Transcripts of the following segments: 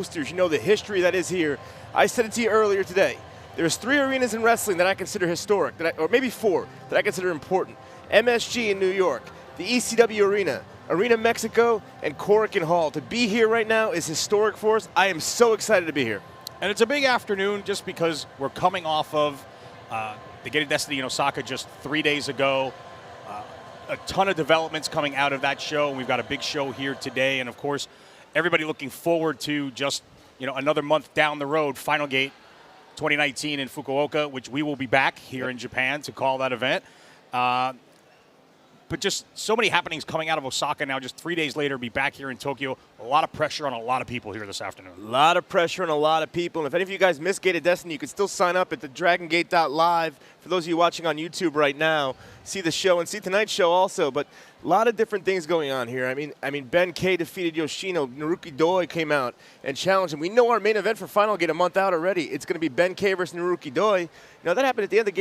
You know the history that is here. I said it to you earlier today. There's 3 arenas in wrestling that I consider historic, or maybe 4, that I consider important. MSG in New York, the ECW Arena, Arena Mexico, and Korakuen Hall. To be here right now is historic for us. I am so excited to be here. And it's a big afternoon just because we're coming off of the Gate of Destiny in Osaka just 3 days ago. A ton of developments coming out of that show. We've got a big show here today, and of course, everybody looking forward to just another month down the road, Final Gate 2019 in Fukuoka, which we will be back here in Japan to call that event. But just so many happenings coming out of Osaka now, just 3 days later, be back here in Tokyo. A lot of pressure on a lot of people here this afternoon. A lot of pressure on a lot of people. And if any of you guys missed Gate of Destiny, you can still sign up at the DragonGate.live. For those of you watching on YouTube right now, see the show and see tonight's show also. But a lot of different things going on here. I mean, Ben K defeated Yoshino. Naruki Doi came out and challenged him. We know our main event for Final Gate a month out already. It's going to be Ben K versus Naruki Doi. That happened at the end of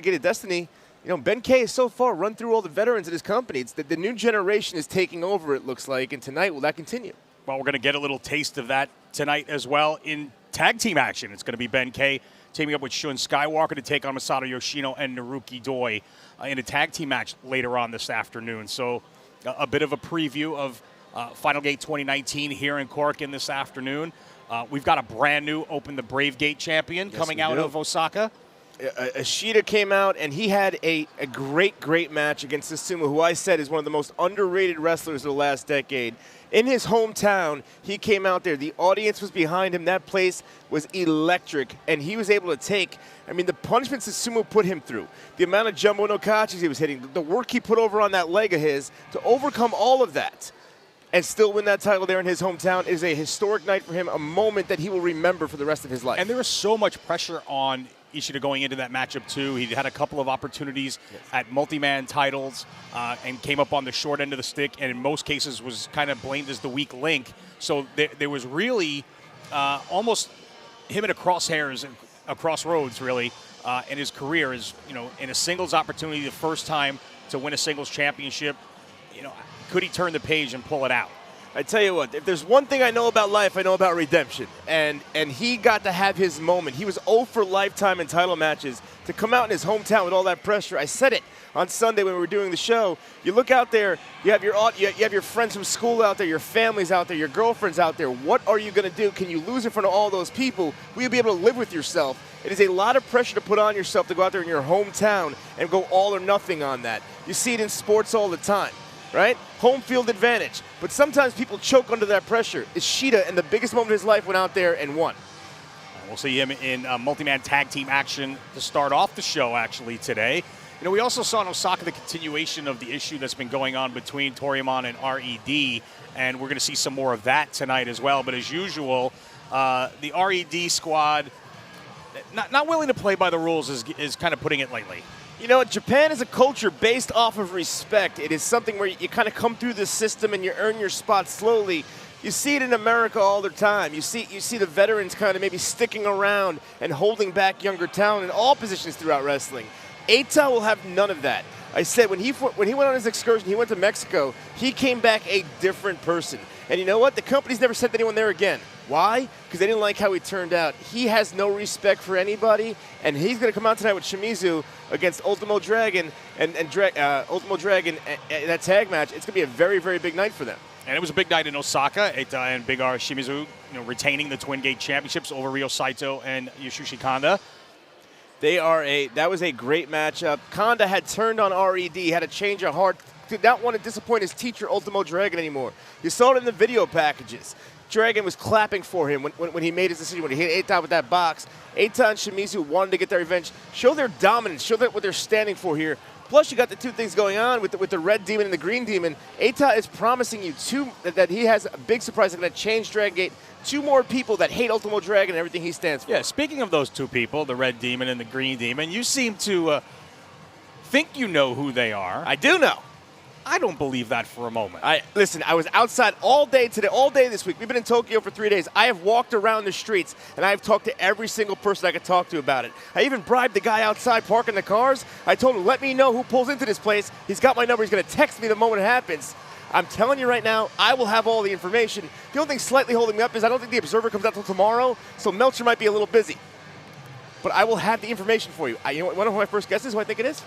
Gate of Destiny. Ben K has so far run through all the veterans at his company. It's the new generation is taking over, it looks like, and tonight, will that continue? Well, we're going to get a little taste of that tonight as well in tag team action. It's going to be Ben K teaming up with Shun Skywalker to take on Masato Yoshino and Naruki Doi in a tag team match later on this afternoon. So a bit of a preview of Final Gate 2019 here in Korakuen this afternoon. We've got a brand new Open the Brave Gate champion coming out of Osaka. Ishida came out, and he had a great match against Susumu, who I said is one of the most underrated wrestlers of the last decade. In his hometown, he came out there. The audience was behind him. That place was electric, and he was able to take, the punishments Susumu put him through, the amount of jumbo no kachis he was hitting, the work he put over on that leg of his to overcome all of that and still win that title there in his hometown is a historic night for him, a moment that he will remember for the rest of his life. And there was so much pressure on Ishida going into that matchup too. He had a couple of opportunities at multi-man titles and came up on the short end of the stick, and in most cases was kind of blamed as the weak link. So there was really almost him in a crosshairs, a crossroads really in his career. Is in a singles opportunity, the first time to win a singles championship. Could he turn the page and pull it out? I tell you what, if there's one thing I know about life, I know about redemption. And he got to have his moment. He was 0 for lifetime in title matches. To come out in his hometown with all that pressure, I said it on Sunday when we were doing the show. You look out there, you have your friends from school out there, your family's out there, your girlfriend's out there. What are you going to do? Can you lose in front of all those people? Will you be able to live with yourself? It is a lot of pressure to put on yourself to go out there in your hometown and go all or nothing on that. You see it in sports all the time. Right? Home field advantage. But sometimes people choke under that pressure. Ishida, in the biggest moment of his life, went out there and won. We'll see him in multi-man tag team action to start off the show, actually, today. We also saw in Osaka the continuation of the issue that's been going on between Toryumon and RED, and we're going to see some more of that tonight as well. But as usual, the RED squad, not willing to play by the rules is kind of putting it lightly. Japan is a culture based off of respect. It is something where you kind of come through the system and you earn your spot slowly. You see it in America all the time. You see the veterans kind of maybe sticking around and holding back younger talent in all positions throughout wrestling. Eita will have none of that. I said when he went on his excursion, he went to Mexico, he came back a different person. And you know what? The company's never sent anyone there again. Why? Because they didn't like how he turned out. He has no respect for anybody, and he's going to come out tonight with Shimizu against Ultimo Dragon Ultimo Dragon in that tag match. It's going to be a very, very big night for them. And it was a big night in Osaka. Eita and Big R Shimizu retaining the Twin Gate Championships over Ryo Saito and Yasushi Kanda. That was a great matchup. Kanda had turned on RED, had a change of heart, did not want to disappoint his teacher, Ultimo Dragon, anymore. You saw it in the video packages. Dragon was clapping for him when he made his decision, when he hit Eita with that box. Eita and Shimizu wanted to get their revenge, show their dominance, show what they're standing for here. Plus, you got the two things going on with the Red Demon and the Green Demon. Eita is promising you that he has a big surprise that's going to change DragonGate. 2 more people that hate Ultimo Dragon and everything he stands for. Yeah, speaking of those 2 people, the Red Demon and the Green Demon, you seem to think you know who they are. I do know. I don't believe that for a moment. Listen, I was outside all day today, all day this week. We've been in Tokyo for 3 days. I have walked around the streets, and I have talked to every single person I could talk to about it. I even bribed the guy outside parking the cars. I told him, let me know who pulls into this place. He's got my number. He's going to text me the moment it happens. I'm telling you right now, I will have all the information. The only thing slightly holding me up is I don't think the Observer comes out till tomorrow, so Meltzer might be a little busy. But I will have the information for you. You know what, one of my first guesses who I think it is?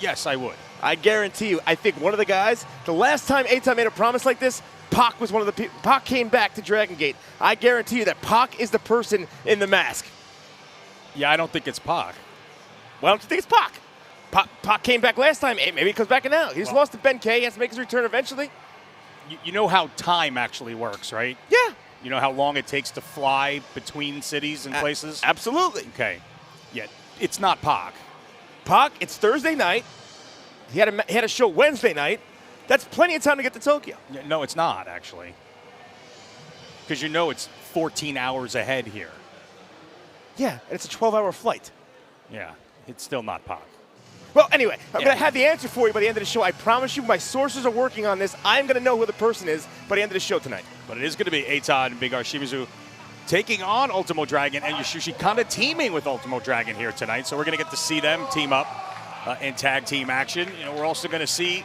Yes, I would. I guarantee you, I think one of the guys, the last time Eitan made a promise like this, Pac was one of the people. Pac came back to Dragon Gate. I guarantee you that Pac is the person in the mask. Yeah, I don't think it's Pac. Why don't you think it's Pac? Pac came back last time. Hey, maybe he comes back now. He just lost to Ben K. He has to make his return eventually. You know how time actually works, right? Yeah. You know how long it takes to fly between cities and places? Absolutely. Okay. Yeah, it's not Pac. Pac, it's Thursday night. He had a show Wednesday night. That's plenty of time to get to Tokyo. Yeah, no, it's not, actually. Because you know it's 14 hours ahead here. Yeah, and it's a 12-hour flight. Yeah, it's still not Pac. Well, anyway, I'm going to have the answer for you by the end of the show. I promise you, my sources are working on this. I'm going to know who the person is by the end of the show tonight. But it is going to be Eitan and Big R Shimizu taking on Ultimo Dragon and Yasushi Kanda teaming with Ultimo Dragon here tonight. So we're going to get to see them team up in tag team action. You know, we're also going to see,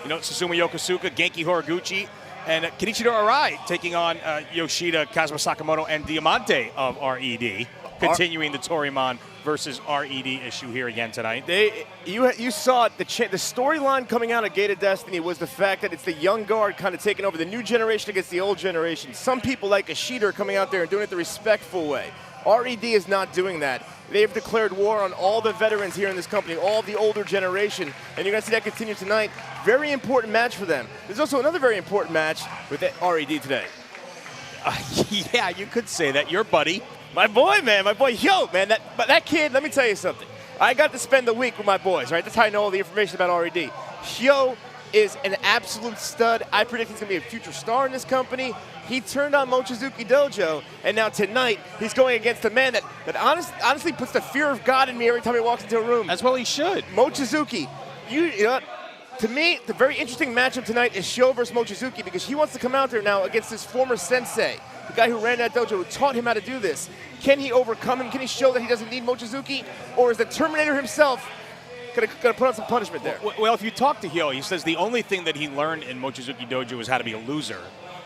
Susumu Yokosuka, Genki Horiguchi, and Kenichiro Arai taking on Yoshida, Kazuma Sakamoto, and Diamante of RED, continuing the Torimon versus RED issue here again tonight. You saw it. The storyline coming out of Gate of Destiny was the fact that it's the young guard kind of taking over the new generation against the old generation. Some people like Ishida are coming out there and doing it the respectful way. RED is not doing that. They've declared war on all the veterans here in this company, all the older generation, and you're going to see that continue tonight. Very important match for them. There's also another very important match with RED today. Yeah, you could say that. Your buddy. My boy, man. My boy, man. That kid, let me tell you something. I got to spend the week with my boys, right? That's how I know all the information about RED. Hyo is an absolute stud. I predict he's going to be a future star in this company. He turned on Mochizuki Dojo, and now tonight he's going against a man that honestly puts the fear of God in me every time he walks into a room. As well he should. Mochizuki. You know what? To me, the very interesting matchup tonight is Sho versus Mochizuki because he wants to come out there now against his former sensei, the guy who ran that dojo, who taught him how to do this. Can he overcome him? Can he show that he doesn't need Mochizuki? Or is the Terminator himself going to put on some punishment there? Well, if you talk to Hyo, he says the only thing that he learned in Mochizuki Dojo was how to be a loser.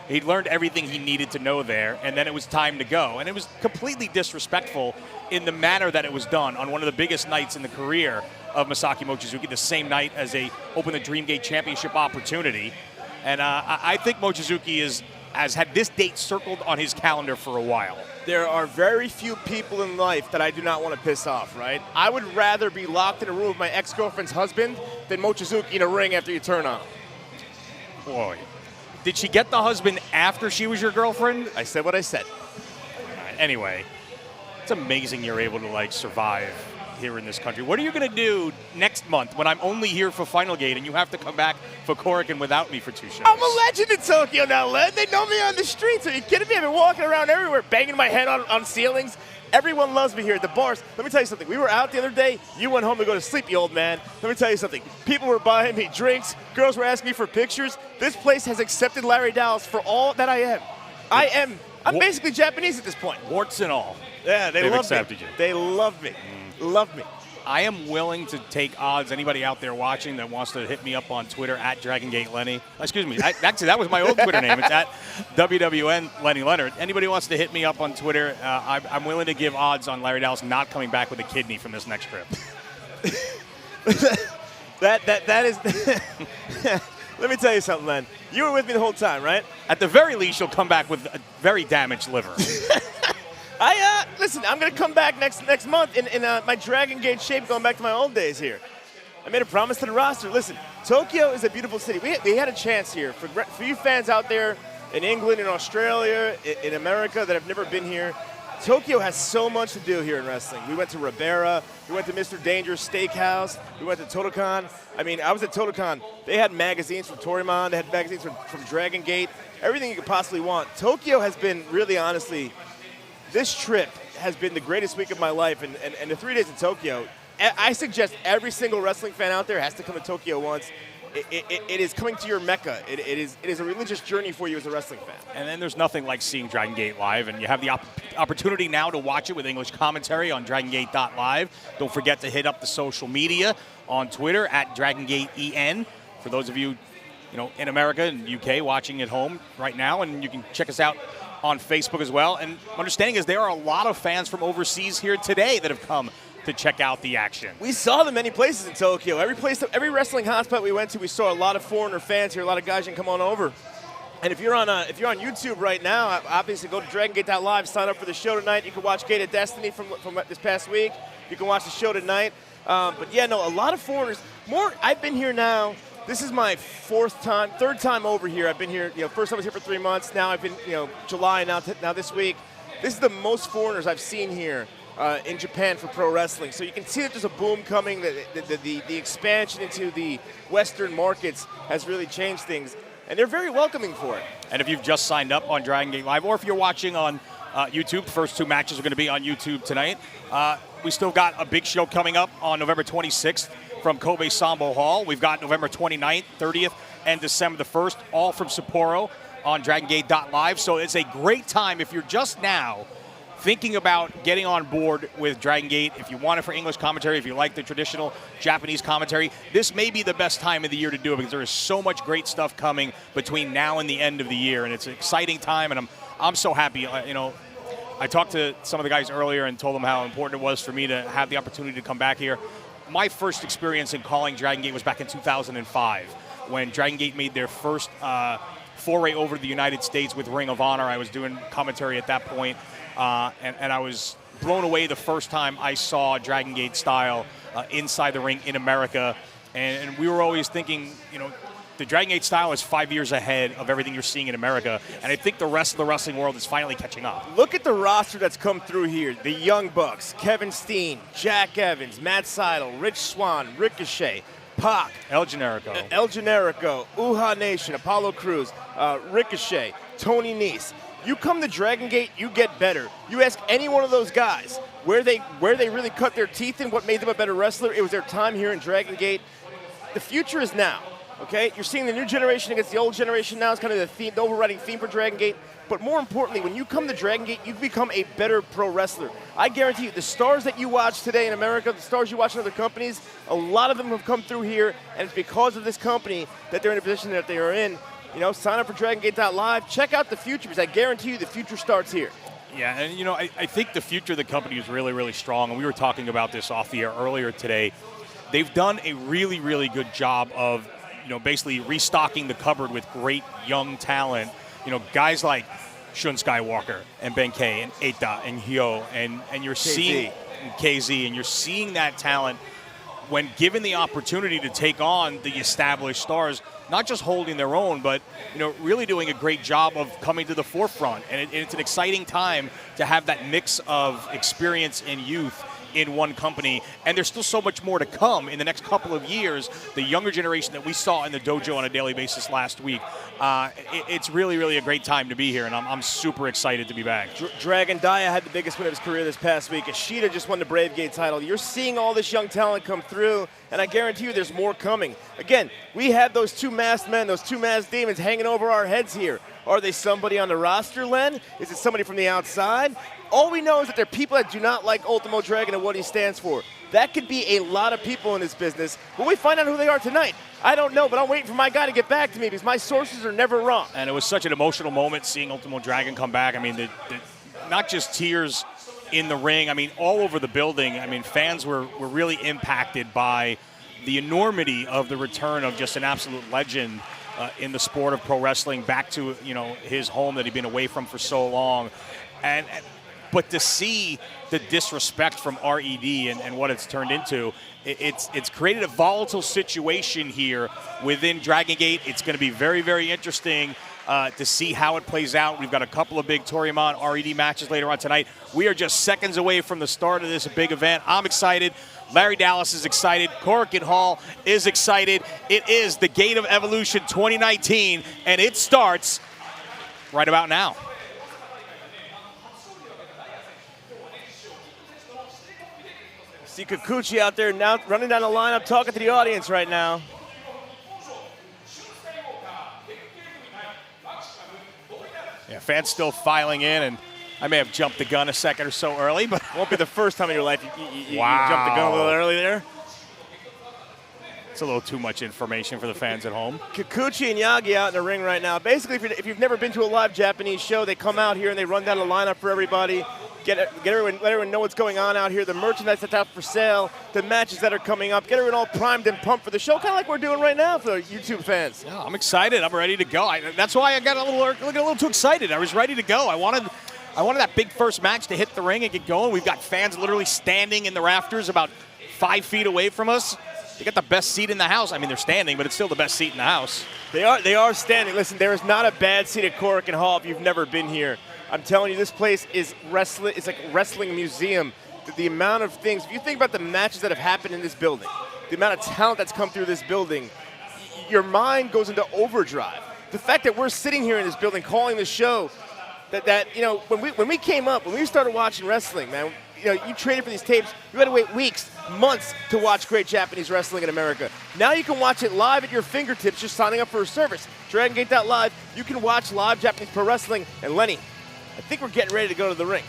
He'd learned everything he needed to know there, and then it was time to go. And it was completely disrespectful in the manner that it was done on one of the biggest nights in the career of Masaki Mochizuki, the same night as they opened the DreamGate Championship opportunity. And I think Mochizuki has had this date circled on his calendar for a while. There are very few people in life that I do not want to piss off, right? I would rather be locked in a room with my ex-girlfriend's husband than Mochizuki in a ring after you turn on him. Boy. Did she get the husband after she was your girlfriend? I said what I said. Anyway, it's amazing you're able to, survive here in this country. What are you going to do next month when I'm only here for Final Gate and you have to come back for Korakuen without me for 2 shows? I'm a legend in Tokyo now, Len. They know me on the streets. Are you kidding me? I've been walking around everywhere, banging my head on ceilings. Everyone loves me here at the bars. Let me tell you something. We were out the other day. You went home to go to sleep, you old man. Let me tell you something. People were buying me drinks. Girls were asking me for pictures. This place has accepted Larry Dallas for all that I am. I'm basically Japanese at this point. Warts and all. Yeah, they've love accepted me. You. They love me. Love me. I am willing to take odds. Anybody out there watching that wants to hit me up on Twitter at DragonGate Lenny. Excuse me. Actually, that was my old Twitter name. It's at WWN Lenny Leonard. Anybody wants to hit me up on Twitter, I'm willing to give odds on Larry Dallas not coming back with a kidney from this next trip. that is. Let me tell you something, Len. You were with me the whole time, right? At the very least, you'll come back with a very damaged liver. Listen, I'm going to come back next month in my Dragon Gate shape, going back to my old days here. I made a promise to the roster. Listen, Tokyo is a beautiful city. We had a chance here. For you fans out there in England, in Australia, in America that have never been here, Tokyo has so much to do here in wrestling. We went to Ribera. We went to Mr. Dangerous Steakhouse. We went to Totocon. I mean, I was at Totocon. They had magazines from Torimon. They had magazines from Dragon Gate. Everything you could possibly want. Tokyo has been, really honestly, this trip has been the greatest week of my life, and the 3 days in Tokyo, I suggest every single wrestling fan out there has to come to Tokyo once. It is coming to your Mecca. It is a religious journey for you as a wrestling fan. And then there's nothing like seeing Dragon Gate live, and you have the opportunity now to watch it with English commentary on DragonGate.live. Don't forget to hit up the social media on Twitter at DragonGateEN. For those of you in America and UK watching at home right now, and you can check us out on Facebook as well. And my understanding is there are a lot of fans from overseas here today that have come to check out the action. We saw them many places in Tokyo. Every wrestling hotspot we went to, we saw a lot of foreigner fans here. A lot of guys can come on over. And if you're on YouTube right now, obviously go to DragonGate.live, sign up for the show tonight. You can watch Gate of Destiny from this past week. You can watch the show tonight. But yeah, no, a lot of foreigners. I've been here now. This is my third time over here. I've been here, first I was here for 3 months. Now I've been, July, now this week. This is the most foreigners I've seen here in Japan for pro wrestling. So you can see that there's a boom coming. The expansion into the Western markets has really changed things. And they're very welcoming for it. And if you've just signed up on DragonGate Live, or if you're watching on YouTube, the first 2 matches are going to be on YouTube tonight. We still got a big show coming up on November 26th from Kobe Sambo Hall. We've got November 29th, 30th, and December the 1st, all from Sapporo on DragonGate.live. So it's a great time if you're just now thinking about getting on board with Dragon Gate. If you want it for English commentary, if you like the traditional Japanese commentary, this may be the best time of the year to do it because there is so much great stuff coming between now and the end of the year, and it's an exciting time, and I'm so happy. I talked to some of the guys earlier and told them how important it was for me to have the opportunity to come back here. My first experience in calling Dragon Gate was back in 2005 when Dragon Gate made their first foray over to the United States with Ring of Honor. I was doing commentary at that point, and I was blown away the first time I saw Dragon Gate style inside the ring in America. And we were always thinking, the Dragon Gate style is 5 years ahead of everything you're seeing in America, and I think the rest of the wrestling world is finally catching up. Look at the roster that's come through here. The Young Bucks, Kevin Steen, Jack Evans, Matt Seidel, Rich Swann, Ricochet, Pac, El Generico, Uha Nation, Apollo Crews, Ricochet, Tony Nese. You come to Dragon Gate, you get better. You ask any one of those guys where they really cut their teeth in, what made them a better wrestler. It was their time here in Dragon Gate. The future is now. Okay, you're seeing the new generation against the old generation now. It's kind of the theme, the overriding theme for Dragon Gate. But more importantly, when you come to Dragon Gate, you become a better pro wrestler. I guarantee you, the stars that you watch today in America, the stars you watch in other companies, a lot of them have come through here, and it's because of this company that they're in a position that they are in. Sign up for DragonGate.live. Check out the future, because I guarantee you the future starts here. Yeah, and I think the future of the company is really, really strong, and we were talking about this off the air earlier today. They've done a really, really good job of basically restocking the cupboard with great young talent. Guys like Shun Skywalker and Benkei and Eita and Hyo and you're seeing KZ, and you're seeing that talent when given the opportunity to take on the established stars, not just holding their own, but really doing a great job of coming to the forefront. And it's an exciting time to have that mix of experience and youth in one company, and there's still so much more to come in the next couple of years. The younger generation that we saw in the dojo on a daily basis last week, it's really, really a great time to be here, and I'm super excited to be back. Dragon Dia had the biggest win of his career this past week. Ishida just won the Brave Gate title. You're seeing all this young talent come through, and I guarantee you there's more coming. Again, we have those 2 masked men, those 2 masked demons hanging over our heads here. Are they somebody on the roster, Len? Is it somebody from the outside? All we know is that there are people that do not like Ultimo Dragon and what he stands for. That could be a lot of people in this business. Will we find out who they are tonight? I don't know, but I'm waiting for my guy to get back to me because my sources are never wrong. And it was such an emotional moment seeing Ultimo Dragon come back. I mean, not just tears in the ring. I mean, all over the building. I mean, fans were really impacted by the enormity of the return of just an absolute legend in the sport of pro wrestling back to his home that he'd been away from for so long, but to see the disrespect from RED and what it's turned into, it's created a volatile situation here within Dragon Gate. It's going to be very, very interesting to see how it plays out. We've got a couple of big Toryumon RED matches later on tonight. We are just seconds away from the start of this big event. I'm excited. Larry Dallas is excited. Korakuen Hall is excited. It is the Gate of Evolution 2019, and it starts right about now. See Kikuchi out there now running down the lineup, talking to the audience right now. Yeah, fans still filing in, and I may have jumped the gun a second or so early, but won't be the first time in your life you jumped the gun a little early there. It's a little too much information for the fans at home. Kikuchi and Yagi out in the ring right now. Basically, if you've never been to a live Japanese show, they come out here and they run down the lineup for everybody, let everyone know what's going on out here, the merchandise that's out for sale, the matches that are coming up, get everyone all primed and pumped for the show, kind of like we're doing right now for YouTube fans. Yeah, I'm excited. I'm ready to go. That's why I got a little too excited. I was ready to go. I wanted that big first match to hit the ring and get going. We've got fans literally standing in the rafters about 5 feet away from us. They got the best seat in the house. I mean, they're standing, but it's still the best seat in the house. They are standing. Listen, there is not a bad seat at Korakuen Hall if you've never been here. I'm telling you, this place is wrestling. It's like a wrestling museum. The amount of things. If you think about the matches that have happened in this building, the amount of talent that's come through this building, your mind goes into overdrive. The fact that we're sitting here in this building calling the show, that you know, when we came up, when we started watching wrestling, man, you know, you traded for these tapes. You had to wait weeks, months to watch great Japanese wrestling in America. Now you can watch it live at your fingertips, just signing up for a service. DragonGate.live. You can watch live Japanese pro wrestling. And Lenny, I think we're getting ready to go to the ring.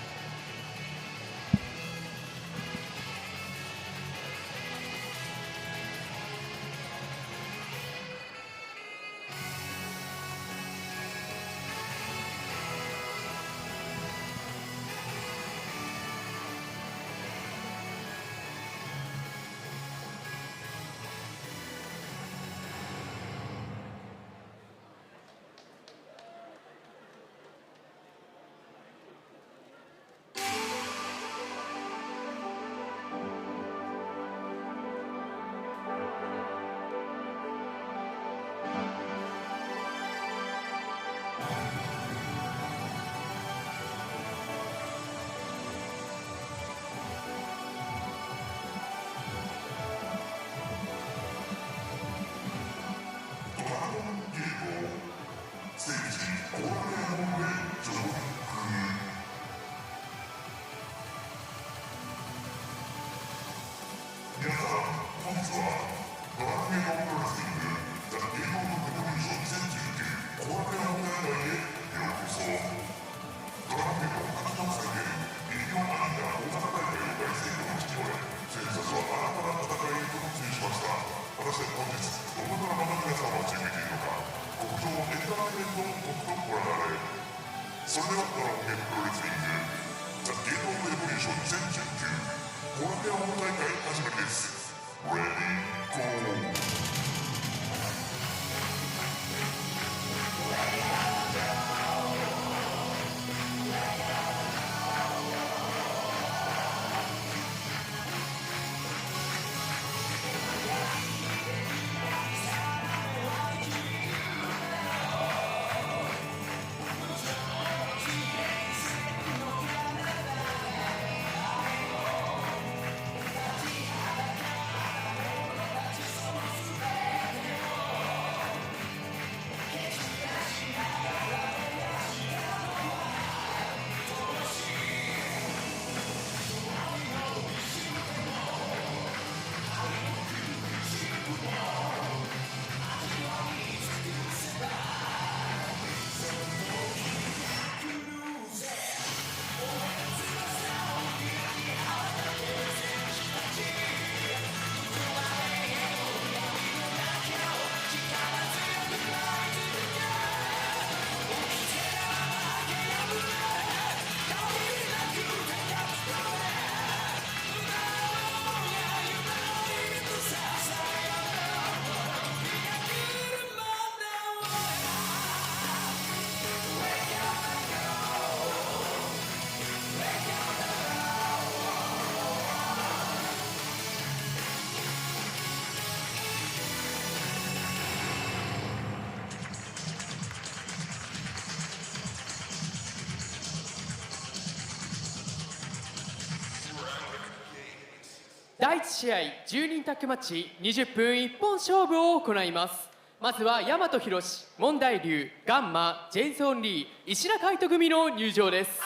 第1試合10人タッグマッチ20分一本勝負を行います。まずは大和宏、問題龍、ガンマ、ジェイソン・リー、石田海人組の入場です。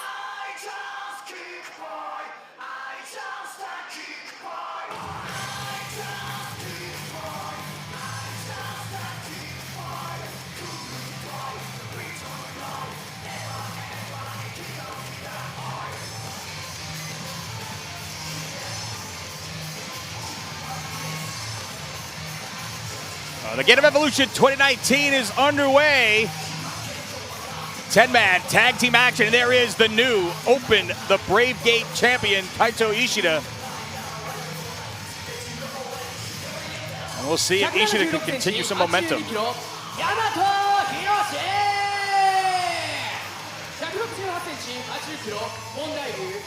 The Gate of Evolution 2019 is underway. 10-man tag team action, and there is the new Open the Brave Gate champion, Kaito Ishida. And we'll see if Ishida can continue some momentum. Yamato Hiroshi! 168cm, 80kg, 問題流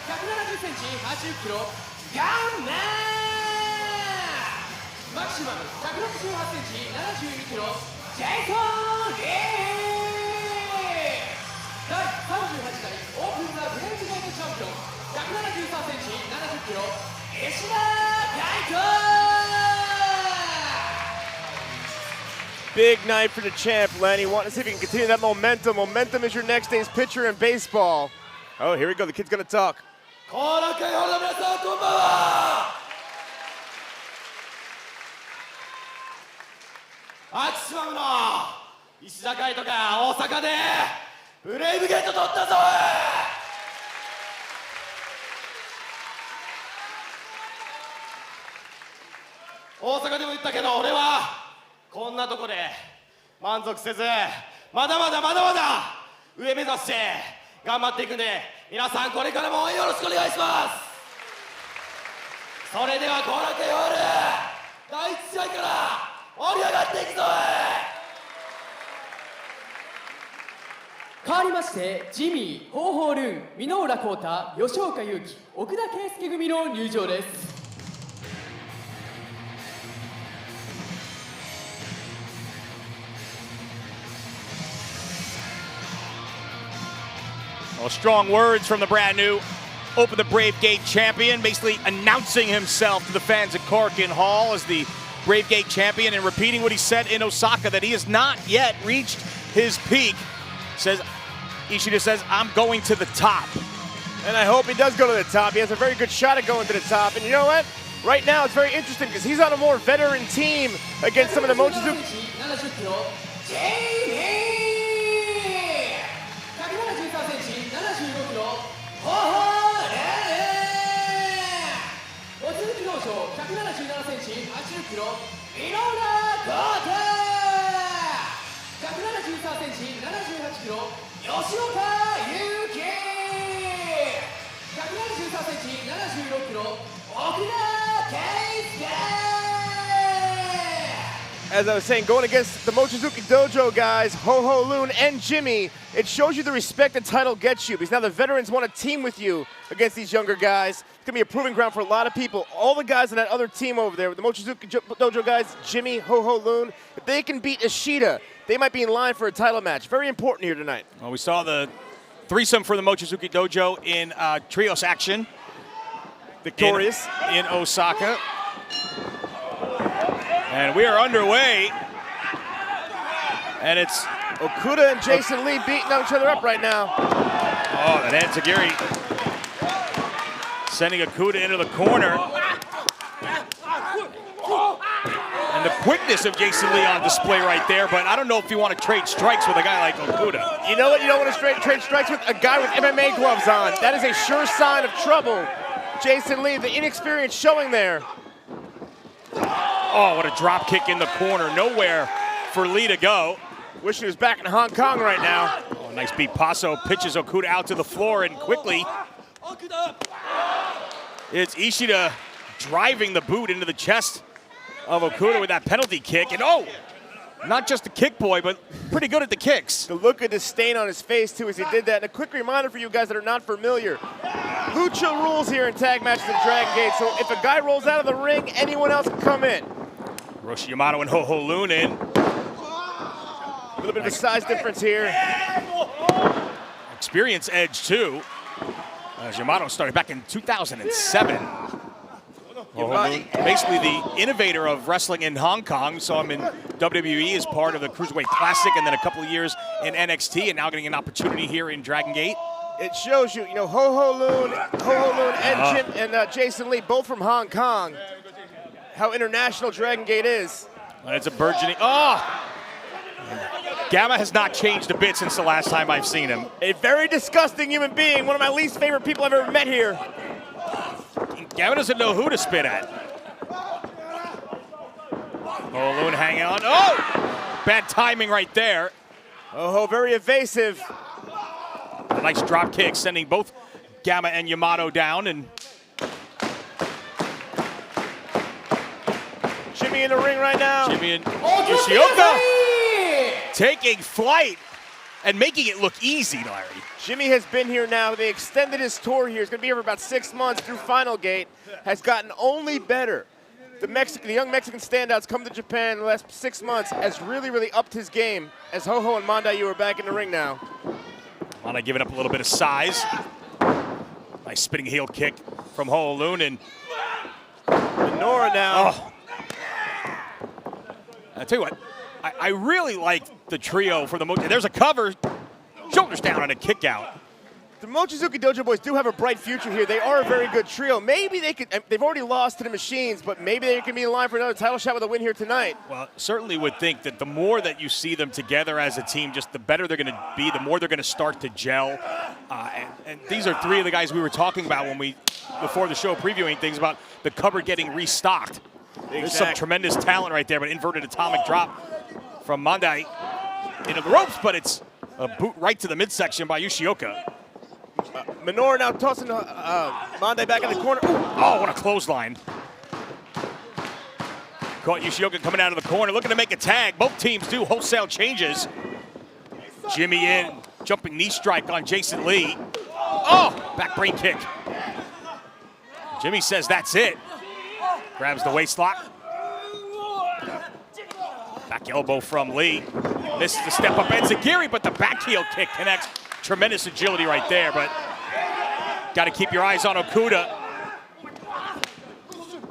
170cm, 80kg, ガンママキシマム 168cm, 72kg, ジェイソン・リー第38回オープンザ・ブレイクゲームチャンピオン 173cm, 70kg, 石田カイト Big night for the champ, Lenny. Want to see if he can continue that momentum. Momentum is your next day's pitcher in baseball. Oh, here we go. The kid's going to talk. Korakuen Hall の皆さん、こんばんは。アキシマムの石田海斗が大阪でブレイブゲート取ったぞ。大阪でも言ったけど、俺はこんなとこで満足せず、まだまだ上目指して頑張っていくんで、皆さんこれからも応援よろしくお願いします。それでは後楽園ホール第1試合から盛り上がっていくぞ。変わりましてジミー、ホーホールーン、ミノーラコータ、吉岡優希、奥田圭佑組の入場です。Well, strong words from the brand new Open the Brave Gate champion, basically announcing himself to the fans at Korakuen Hall as the Brave Gate champion and repeating what he said in Osaka, that he has not yet reached his peak. Ishida says, I'm going to the top. And I hope he does go to the top. He has a very good shot at going to the top. And you know what? Right now it's very interesting because he's on a more veteran team against some of the Mochizuki. 'As I was saying, going against the Mochizuki Dojo guys, Ho-Ho Loon and Jimmy, it shows you the respect the title gets you because now the veterans want to team with you against these younger guys. It's going to be a proving ground for a lot of people. All the guys on that other team over there, the Mochizuki Dojo guys, Jimmy, Ho-Ho Loon, if they can beat Ishida, they might be in line for a title match. Very important here tonight. Well, we saw the threesome for the Mochizuki Dojo in trios action. Victorious. In Osaka. And we are underway. And it's Okuda and Jason Lee beating each other up right now. Oh, and Enzigiri sending Okuda into the corner. And the quickness of Jason Lee on display right there, but I don't know if you want to trade strikes with a guy like Okuda. You know what you don't want to trade strikes with? A guy with MMA gloves on. That is a sure sign of trouble. Jason Lee, the inexperience showing there. Oh, what a drop kick in the corner. Nowhere for Lee to go. Wish he was back in Hong Kong right now. Oh, nice beat. Paso pitches Okuda out to the floor, and quickly it's Ishida driving the boot into the chest of Okuda with that penalty kick. And oh, not just a kick boy, but pretty good at the kicks. The look of disdain on his face, too, as he did that. And a quick reminder for you guys that are not familiar. Lucha rules here in tag matches in DragonGate. So if a guy rolls out of the ring, anyone else can come in. Hiroshi Yamato and Ho-Ho Loon in. A little bit of a size difference here. Experience edge, too. As Yamato started back in 2007. Basically the innovator of wrestling in Hong Kong. Saw him in WWE as part of the Cruiserweight Classic and then a couple of years in NXT and now getting an opportunity here in DragonGate. It shows you, Ho-Ho Loon and Jason Lee, both from Hong Kong, how international DragonGate is. It's a burgeoning, Gamma has not changed a bit since the last time I've seen him. A very disgusting human being, one of my least favorite people I've ever met here. Gamma doesn't know who to spit at. Ho-Loon hanging on. Oh! Bad timing right there. Oh, very evasive. A nice drop kick, sending both Gamma and Yamato down. And Jimmy in the ring right now. Jimmy and Yoshioka taking flight and making it look easy, Larry. Jimmy has been here now. They extended his tour here. He's going to be here for about 6 months through Final Gate. Has gotten only better. The young Mexican standouts come to Japan in the last 6 months, has really upped his game as Ho-Ho and Mandayu are back in the ring now. Manda giving up a little bit of size. Nice spinning heel kick from Ho-Loon and Minoura now. Oh. I tell you what, I really like the trio for the Mochi. There's a cover, shoulders down and a kick out. The Mochizuki Dojo boys do have a bright future here. They are a very good trio. Maybe they could, they've already lost to the Machines, but maybe they can be in line for another title shot with a win here tonight. Well, certainly would think that the more that you see them together as a team, just the better they're going to be, the more they're going to start to gel. And these are three of the guys we were talking about when before the show, previewing things about the cupboard getting restocked. There's some tremendous talent right there, but inverted atomic drop from Mandai into the ropes, but it's a boot right to the midsection by Yoshioka. Minoura now tossing Mandai back in the corner. Ooh. Oh, what a clothesline. Caught Yoshioka coming out of the corner, looking to make a tag. Both teams do wholesale changes. Jimmy in, jumping knee strike on Jason Lee. Oh, back brain kick. Jimmy says that's it. Grabs the waist lock. Back elbow from Lee. Misses the step up enziguri, but the back heel kick connects. Tremendous agility right there, but got to keep your eyes on Okuda.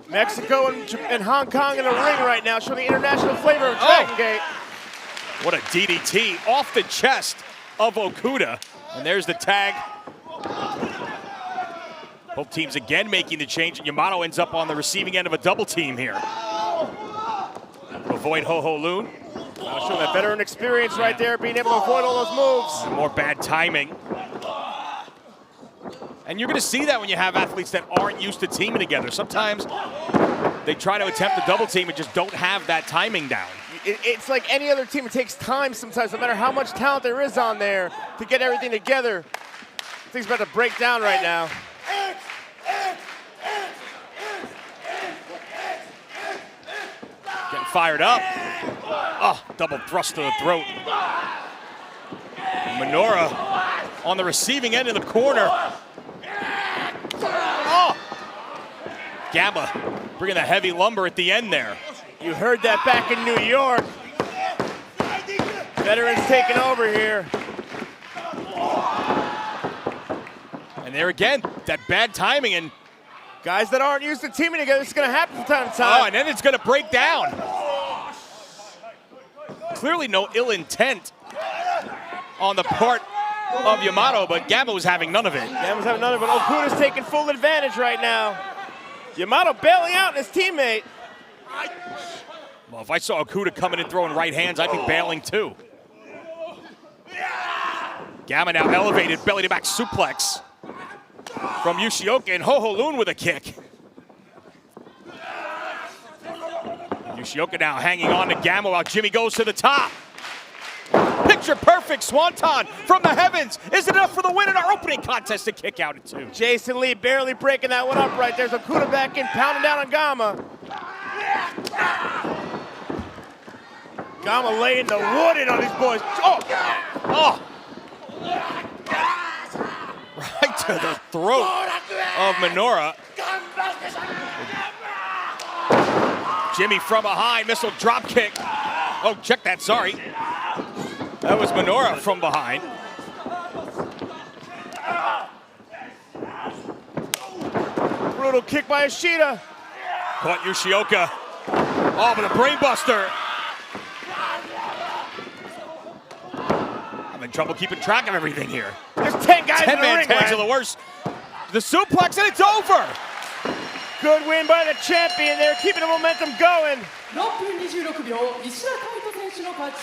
Mexico and Hong Kong in the ring right now, showing the international flavor of DragonGate. What a DDT off the chest of Okuda. And there's the tag. Both teams again making the change, and Yamato ends up on the receiving end of a double team here. Avoid Ho-Loon. Showing that veteran experience right there, being able to avoid all those moves. More bad timing. And you're going to see that when you have athletes that aren't used to teaming together. Sometimes they try to attempt a double team and just don't have that timing down. It's like any other team. It takes time sometimes, no matter how much talent there is on there, to get everything together. Things about to break down right now. Getting fired up. Oh, double thrust to the throat. Minoura on the receiving end in the corner. Oh! Gamma bringing the heavy lumber at the end there. You heard that back in New York. Veterans taking over here. And there again, that bad timing, and guys that aren't used to teaming together, it's going to happen from time to time. Oh, and then it's going to break down. Clearly no ill intent on the part of Yamato, but Gamma was having none of it. Gamma's having none of it, but Okuda's taking full advantage right now. Yamato bailing out his teammate. Well, if I saw Okuda coming and throwing right hands, I'd be bailing too. Gamma now elevated, belly to back suplex from Yoshioka, and Ho-Loon with a kick. Yoshioka now hanging on to Gamma while Jimmy goes to the top. Picture perfect swanton from the heavens. Is it enough for the win in our opening contest to kick out at 2? Jason Lee barely breaking that one up right there. There's Okuda back in, pounding down on Gamma. Gamma laying the wood in on these boys. Oh! Oh! Right to the throat of Minoura. Jimmy from behind, missile drop kick. Oh, check that, sorry. That was Minoura from behind. Brutal kick by Ishida. Caught Yoshioka. Oh, but a brain buster. I'm in trouble keeping track of everything here. There's 10 guys in the ring. 10-man tags are the worst. The suplex, and it's over. Good win by the champion there, keeping the momentum going. 6分26秒、石田海人選手の勝ち。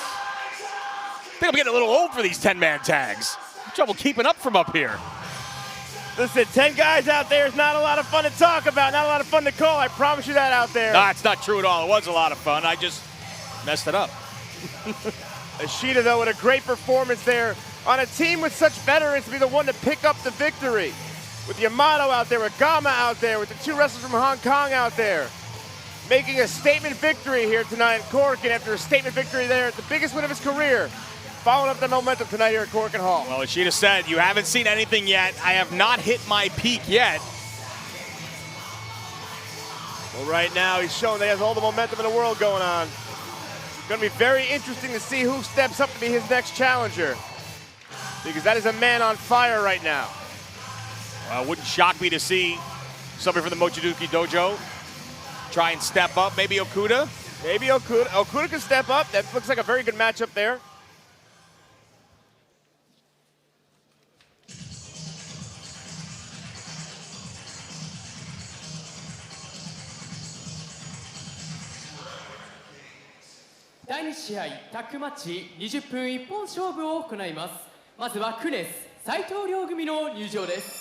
I think I'm getting a little old for these 10-man tags. Trouble keeping up from up here. Listen, 10 guys out there is not a lot of fun to talk about, not a lot of fun to call. I promise you that out there. No, it's not true at all. It was a lot of fun. I just messed it up. Ishida, though, with a great performance there on a team with such veterans to be the one to pick up the victory. With Yamato out there, with Gama out there, with the two wrestlers from Hong Kong out there. Making a statement victory here tonight in Korakuen after a statement victory there at the biggest win of his career. Following up the momentum tonight here at Korakuen Hall. Well, Ishida said, you haven't seen anything yet. I have not hit my peak yet. Well, right now he's showing that he has all the momentum in the world going on. It's going to be very interesting to see who steps up to be his next challenger. Because that is a man on fire right now. Wouldn't shock me to see somebody from the Mochizuki Dojo try and step up. Maybe Okuda? Maybe Okuda. Okuda can step up. That looks like a very good matchup there.第2試合タッグマッチ20分一本勝負を行います。まずはクネス斉藤亮組の入場です。